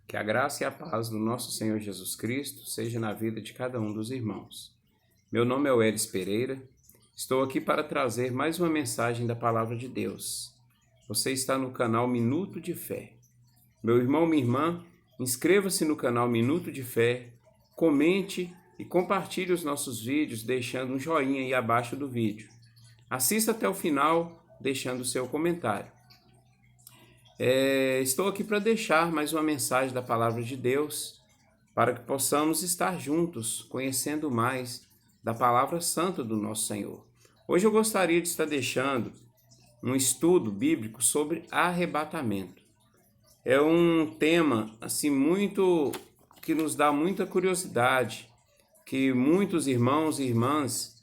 Que a graça e a paz do nosso Senhor Jesus Cristo seja na vida de cada um dos irmãos. Meu nome é Welles Pereira, estou aqui para trazer mais uma mensagem da Palavra de Deus. Você está no canal Minuto de Fé. Meu irmão, minha irmã, inscreva-se no canal Minuto de Fé, comente e compartilhe os nossos vídeos deixando um joinha aí abaixo do vídeo. Assista até o final deixando o seu comentário. Estou aqui para deixar mais uma mensagem da Palavra de Deus, para que possamos estar juntos, conhecendo mais da Palavra Santa do nosso Senhor. Hoje eu gostaria de estar deixando um estudo bíblico sobre arrebatamento. É um tema assim que nos dá muita curiosidade, que muitos irmãos e irmãs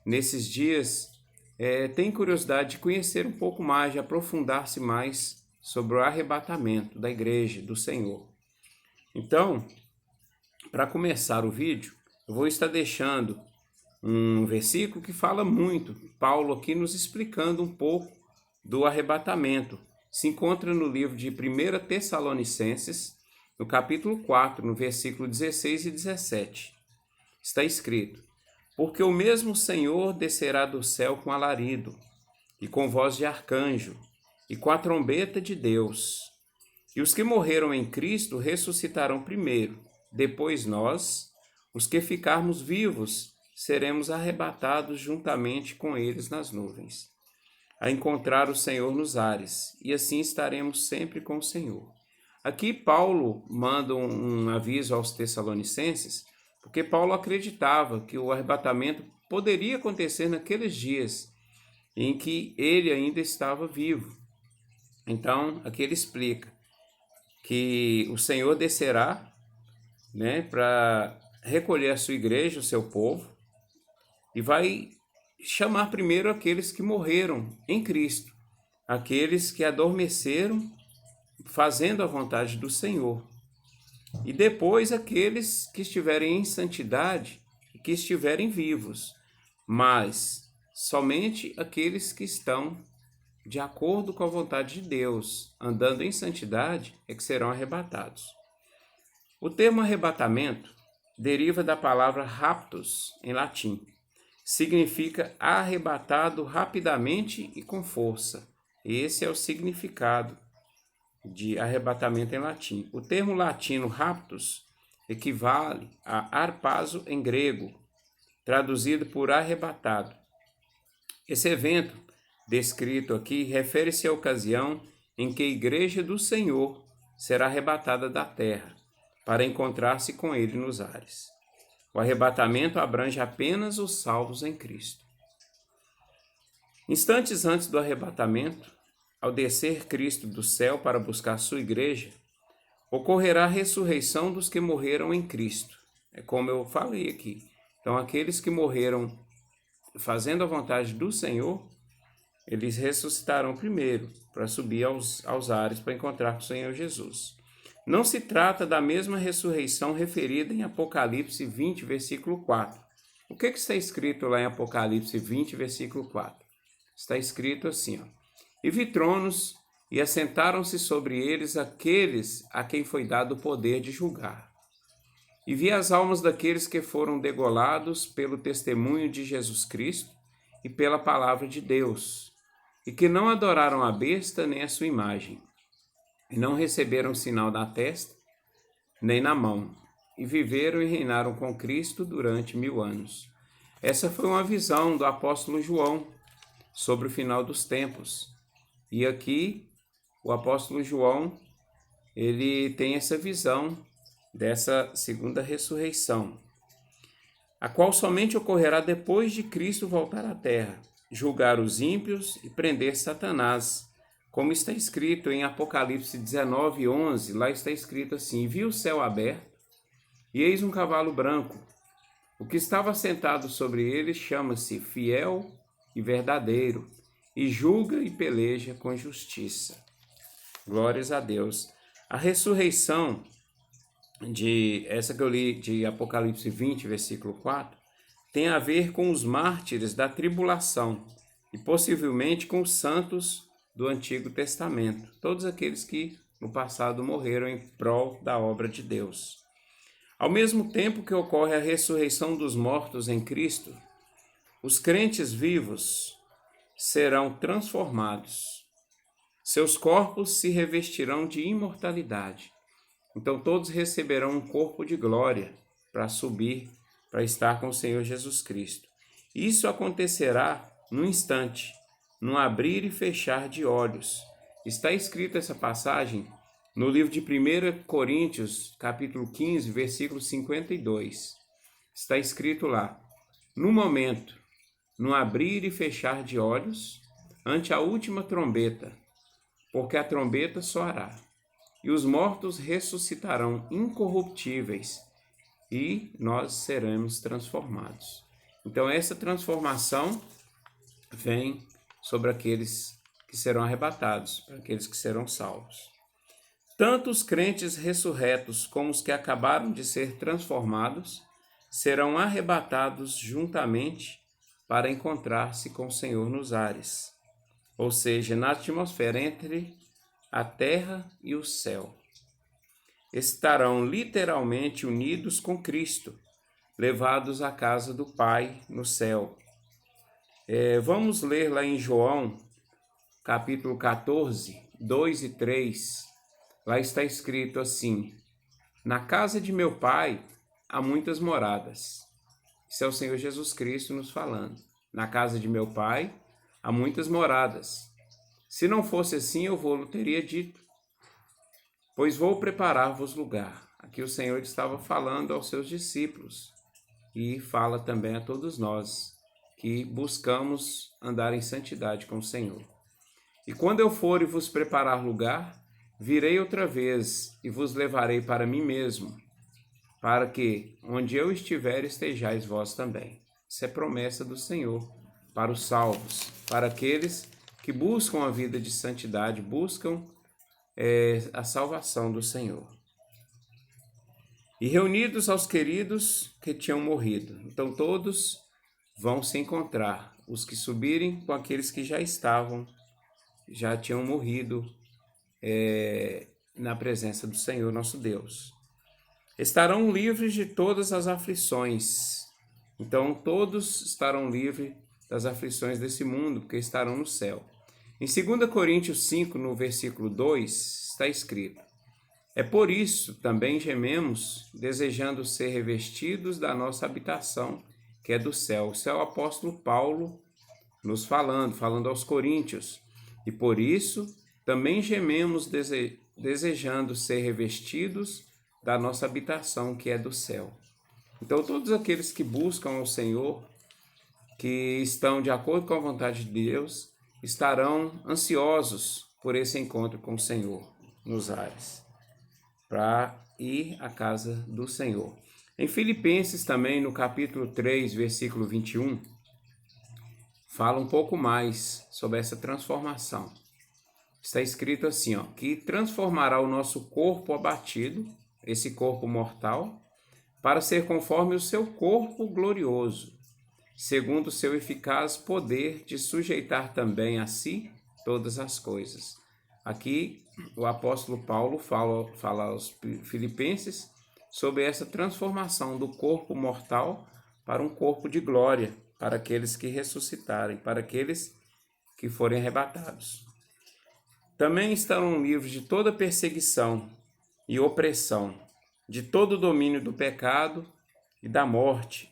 nesses dias têm curiosidade de conhecer um pouco mais, de aprofundar-se mais sobre o arrebatamento da igreja, do Senhor. Então, para começar o vídeo, eu vou estar deixando um versículo que fala muito, Paulo aqui nos explicando um pouco do arrebatamento. Se encontra no livro de 1 Tessalonicenses, no capítulo 4, no versículo 16 e 17. Está escrito: porque o mesmo Senhor descerá do céu com alarido, e com voz de arcanjo, e com a trombeta de Deus. E os que morreram em Cristo ressuscitarão primeiro. Depois nós, os que ficarmos vivos, seremos arrebatados juntamente com eles nas nuvens, a encontrar o Senhor nos ares, e assim estaremos sempre com o Senhor. Aqui Paulo manda um aviso aos Tessalonicenses, porque Paulo acreditava que o arrebatamento poderia acontecer naqueles dias em que ele ainda estava vivo. Então, aqui ele explica que o Senhor descerá, para recolher a sua igreja, o seu povo, e vai chamar primeiro aqueles que morreram em Cristo, aqueles que adormeceram fazendo a vontade do Senhor, e depois aqueles que estiverem em santidade e que estiverem vivos, mas somente aqueles que estão de acordo com a vontade de Deus, andando em santidade, é que serão arrebatados. O termo arrebatamento deriva da palavra raptus, em latim. Significa arrebatado rapidamente e com força. Esse é o significado de arrebatamento em latim. O termo latino raptus equivale a harpazo em grego, traduzido por arrebatado. Esse evento descrito aqui refere-se à ocasião em que a igreja do Senhor será arrebatada da terra, para encontrar-se com ele nos ares. O arrebatamento abrange apenas os salvos em Cristo. Instantes antes do arrebatamento, ao descer Cristo do céu para buscar sua igreja, ocorrerá a ressurreição dos que morreram em Cristo. É como eu falei aqui. Então, aqueles que morreram fazendo a vontade do Senhor, eles ressuscitarão primeiro para subir aos ares para encontrar com o Senhor Jesus. Não se trata da mesma ressurreição referida em Apocalipse 20, versículo 4. O que está escrito lá em Apocalipse 20, versículo 4? Está escrito assim, e vi tronos, e assentaram-se sobre eles aqueles a quem foi dado o poder de julgar. E vi as almas daqueles que foram degolados pelo testemunho de Jesus Cristo e pela palavra de Deus, e que não adoraram a besta nem a sua imagem, e não receberam sinal na testa, nem na mão, e viveram e reinaram com Cristo durante 1000 anos. Essa foi uma visão do apóstolo João sobre o final dos tempos. E aqui, o apóstolo João, ele tem essa visão dessa segunda ressurreição, a qual somente ocorrerá depois de Cristo voltar à terra, julgar os ímpios e prender Satanás, como está escrito em Apocalipse 19, 11, lá está escrito assim, e vi o céu aberto, e eis um cavalo branco, o que estava sentado sobre ele chama-se Fiel e Verdadeiro, e julga e peleja com justiça. Glórias a Deus. A ressurreição, essa que eu li de Apocalipse 20, versículo 4, tem a ver com os mártires da tribulação e possivelmente com os santos do Antigo Testamento, todos aqueles que no passado morreram em prol da obra de Deus. Ao mesmo tempo que ocorre a ressurreição dos mortos em Cristo, os crentes vivos serão transformados. Seus corpos se revestirão de imortalidade. Então todos receberão um corpo de glória para subir, para estar com o Senhor Jesus Cristo. Isso acontecerá num instante, num abrir e fechar de olhos. Está escrito essa passagem no livro de 1 Coríntios, capítulo 15, versículo 52. Está escrito lá: no momento, no abrir e fechar de olhos, ante a última trombeta, porque a trombeta soará, e os mortos ressuscitarão incorruptíveis, e nós seremos transformados. Então essa transformação vem sobre aqueles que serão arrebatados, para aqueles que serão salvos. Tanto os crentes ressurretos como os que acabaram de ser transformados serão arrebatados juntamente para encontrar-se com o Senhor nos ares, ou seja, na atmosfera entre a terra e o céu. Estarão literalmente unidos com Cristo, levados à casa do Pai no céu. Vamos ler lá em João, capítulo 14, 2 e 3. Lá está escrito assim: na casa de meu Pai há muitas moradas. Isso é o Senhor Jesus Cristo nos falando. Na casa de meu Pai há muitas moradas. Se não fosse assim, eu vou-lo teria dito, pois vou preparar-vos lugar. Aqui o Senhor estava falando aos seus discípulos e fala também a todos nós que buscamos andar em santidade com o Senhor. E quando eu for e vos preparar lugar, virei outra vez e vos levarei para mim mesmo, para que, onde eu estiver, estejais vós também. Isso é promessa do Senhor para os salvos, para aqueles que buscam a vida de santidade, buscam a salvação do Senhor. E reunidos aos queridos que tinham morrido. Então todos vão se encontrar, os que subirem com aqueles que já tinham morrido na presença do Senhor nosso Deus. Estarão livres de todas as aflições. Então todos estarão livres das aflições desse mundo, porque estarão no céu. Em 2 Coríntios 5, no versículo 2, está escrito: é por isso também gememos, desejando ser revestidos da nossa habitação, que é do céu. Isso é o apóstolo Paulo nos falando aos coríntios. E por isso também gememos, desejando ser revestidos da nossa habitação, que é do céu. Então todos aqueles que buscam ao Senhor, que estão de acordo com a vontade de Deus, estarão ansiosos por esse encontro com o Senhor nos ares, para ir à casa do Senhor. Em Filipenses também, no capítulo 3, versículo 21, fala um pouco mais sobre essa transformação. Está escrito assim, que transformará o nosso corpo abatido, esse corpo mortal, para ser conforme o seu corpo glorioso, segundo o seu eficaz poder de sujeitar também a si todas as coisas. Aqui o apóstolo Paulo fala aos filipenses sobre essa transformação do corpo mortal para um corpo de glória, para aqueles que ressuscitarem, para aqueles que forem arrebatados. Também estarão livres de toda perseguição e opressão, de todo domínio do pecado e da morte.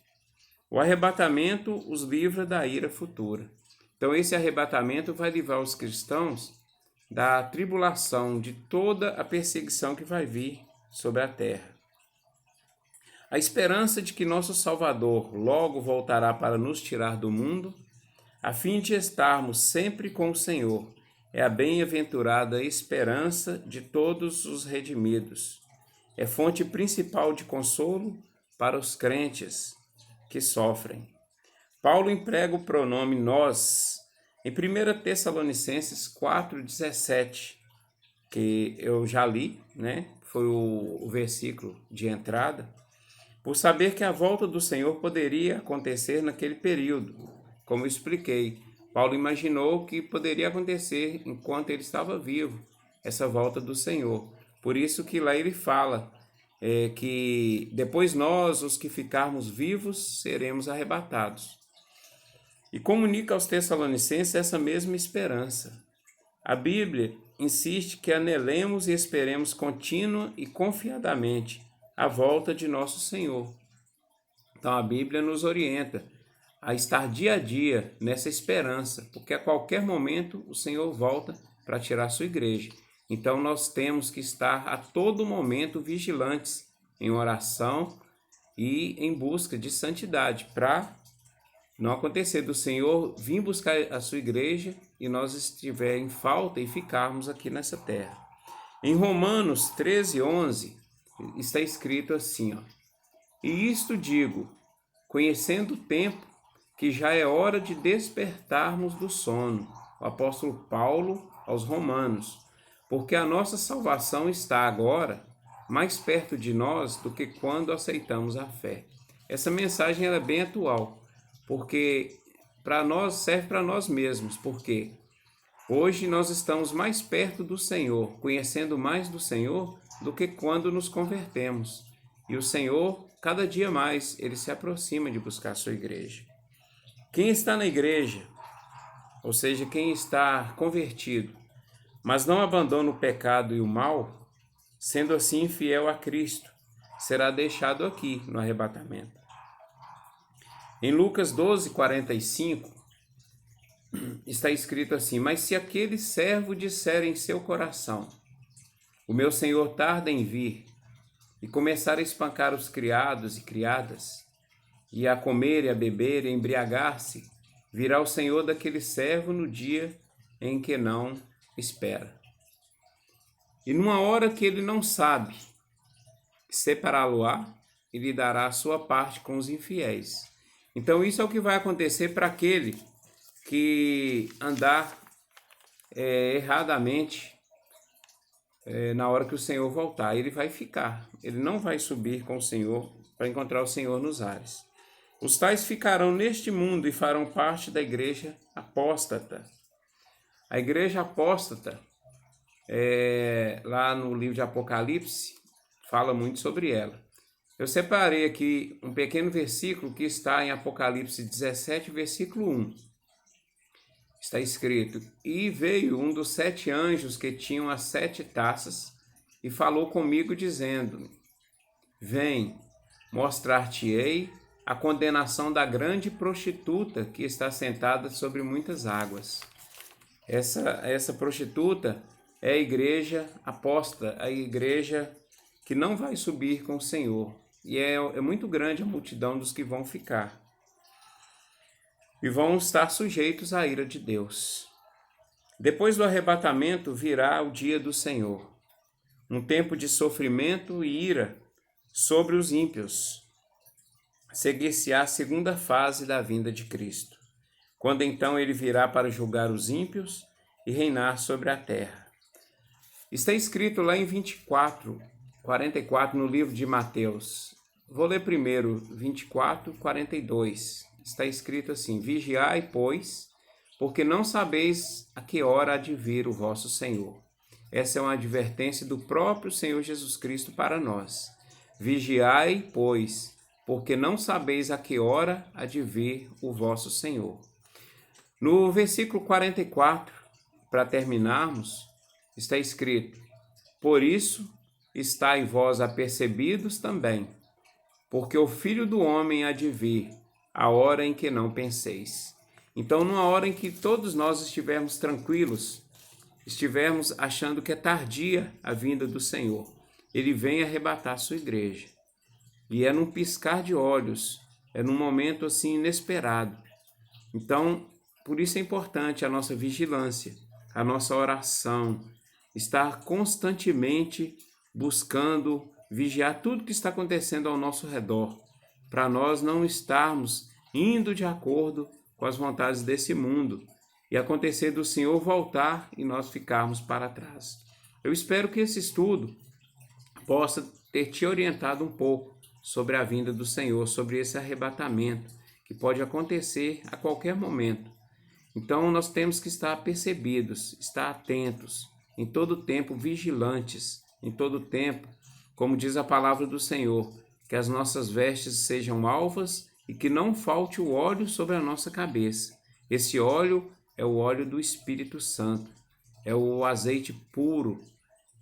O arrebatamento os livra da ira futura. Então esse arrebatamento vai livrar os cristãos da tribulação, de toda a perseguição que vai vir sobre a terra. A esperança de que nosso Salvador logo voltará para nos tirar do mundo, a fim de estarmos sempre com o Senhor, é a bem-aventurada esperança de todos os redimidos. É fonte principal de consolo para os crentes que sofrem. Paulo emprega o pronome nós em 1 Tessalonicenses 4,17, que eu já li, foi o versículo de entrada, por saber que a volta do Senhor poderia acontecer naquele período. Como eu expliquei, Paulo imaginou que poderia acontecer enquanto ele estava vivo, essa volta do Senhor. Por isso que lá ele fala que depois nós, os que ficarmos vivos, seremos arrebatados. E comunica aos Tessalonicenses essa mesma esperança. A Bíblia insiste que anelemos e esperemos contínua e confiadamente a volta de nosso Senhor. Então a Bíblia nos orienta a estar dia a dia nessa esperança, porque a qualquer momento o Senhor volta para tirar sua igreja. Então nós temos que estar a todo momento vigilantes em oração e em busca de santidade, para não acontecer do Senhor vir buscar a sua igreja e nós estiver em falta e ficarmos aqui nessa terra. Em Romanos 13:11 está escrito assim, e isto digo, conhecendo o tempo, que já é hora de despertarmos do sono. O apóstolo Paulo aos Romanos. Porque a nossa salvação está agora mais perto de nós do que quando aceitamos a fé. Essa mensagem é bem atual, porque serve para nós mesmos, porque hoje nós estamos mais perto do Senhor, conhecendo mais do Senhor do que quando nos convertemos. E o Senhor, cada dia mais, ele se aproxima de buscar a sua igreja. Quem está na igreja, ou seja, quem está convertido, mas não abandona o pecado e o mal, sendo assim fiel a Cristo, será deixado aqui no arrebatamento. Em Lucas 12:45, está escrito assim, mas se aquele servo disser em seu coração, o meu Senhor tarda em vir, e começar a espancar os criados e criadas, e a comer e a beber e a embriagar-se, virá o Senhor daquele servo no dia em que não espera. E numa hora que ele não sabe, separá-lo-á e lhe dará a sua parte com os infiéis. Então isso é o que vai acontecer para aquele que andar erradamente na hora que o Senhor voltar. Ele vai ficar, ele não vai subir com o Senhor para encontrar o Senhor nos ares. Os tais ficarão neste mundo e farão parte da igreja apóstata. A igreja apóstata, lá no livro de Apocalipse, fala muito sobre ela. Eu separei aqui um pequeno versículo que está em Apocalipse 17, versículo 1. Está escrito, e veio um dos 7 anjos que tinham as 7 taças e falou comigo dizendo, vem, mostrar-te-ei a condenação da grande prostituta que está sentada sobre muitas águas. Essa prostituta é a igreja apóstata, a igreja que não vai subir com o Senhor. E é muito grande a multidão dos que vão ficar. E vão estar sujeitos à ira de Deus. Depois do arrebatamento virá o dia do Senhor, um tempo de sofrimento e ira sobre os ímpios. Seguir-se-á a segunda fase da vinda de Cristo, quando então ele virá para julgar os ímpios e reinar sobre a terra. Está escrito lá em 24:44 no livro de Mateus. Vou ler primeiro 24:42. Está escrito assim, vigiai, pois, porque não sabeis a que hora há de vir o vosso Senhor. Essa é uma advertência do próprio Senhor Jesus Cristo para nós. Vigiai, pois, porque não sabeis a que hora há de vir o vosso Senhor. No versículo 44, para terminarmos, está escrito, por isso estai vós apercebidos também, porque o Filho do Homem há de vir, a hora em que não penseis. Então, numa hora em que todos nós estivermos tranquilos, estivermos achando que é tardia a vinda do Senhor, ele vem arrebatar a sua igreja. E é num piscar de olhos, é num momento assim inesperado. Então, por isso é importante a nossa vigilância, a nossa oração, estar constantemente buscando vigiar tudo que está acontecendo ao nosso redor, para nós não estarmos indo de acordo com as vontades desse mundo e acontecer do Senhor voltar e nós ficarmos para trás. Eu espero que esse estudo possa ter te orientado um pouco sobre a vinda do Senhor, sobre esse arrebatamento que pode acontecer a qualquer momento. Então nós temos que estar apercebidos, estar atentos, em todo tempo vigilantes, em todo tempo, como diz a palavra do Senhor, que as nossas vestes sejam alvas e que não falte o óleo sobre a nossa cabeça. Esse óleo é o óleo do Espírito Santo, é o azeite puro.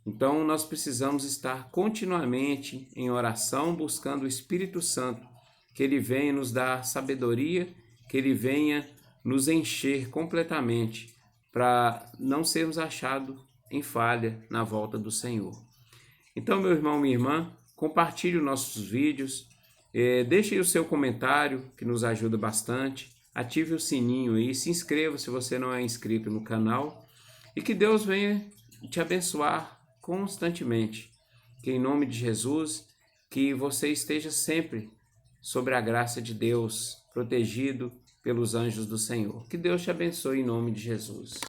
Então nós precisamos estar continuamente em oração, buscando o Espírito Santo, que ele venha nos dar sabedoria, que ele venha nos encher completamente, para não sermos achados em falha na volta do Senhor. Então, meu irmão, minha irmã, compartilhe os nossos vídeos, deixe aí o seu comentário, que nos ajuda bastante, ative o sininho aí, se inscreva se você não é inscrito no canal, e que Deus venha te abençoar constantemente. Que em nome de Jesus, que você esteja sempre sobre a graça de Deus, protegido pelos anjos do Senhor. Que Deus te abençoe em nome de Jesus.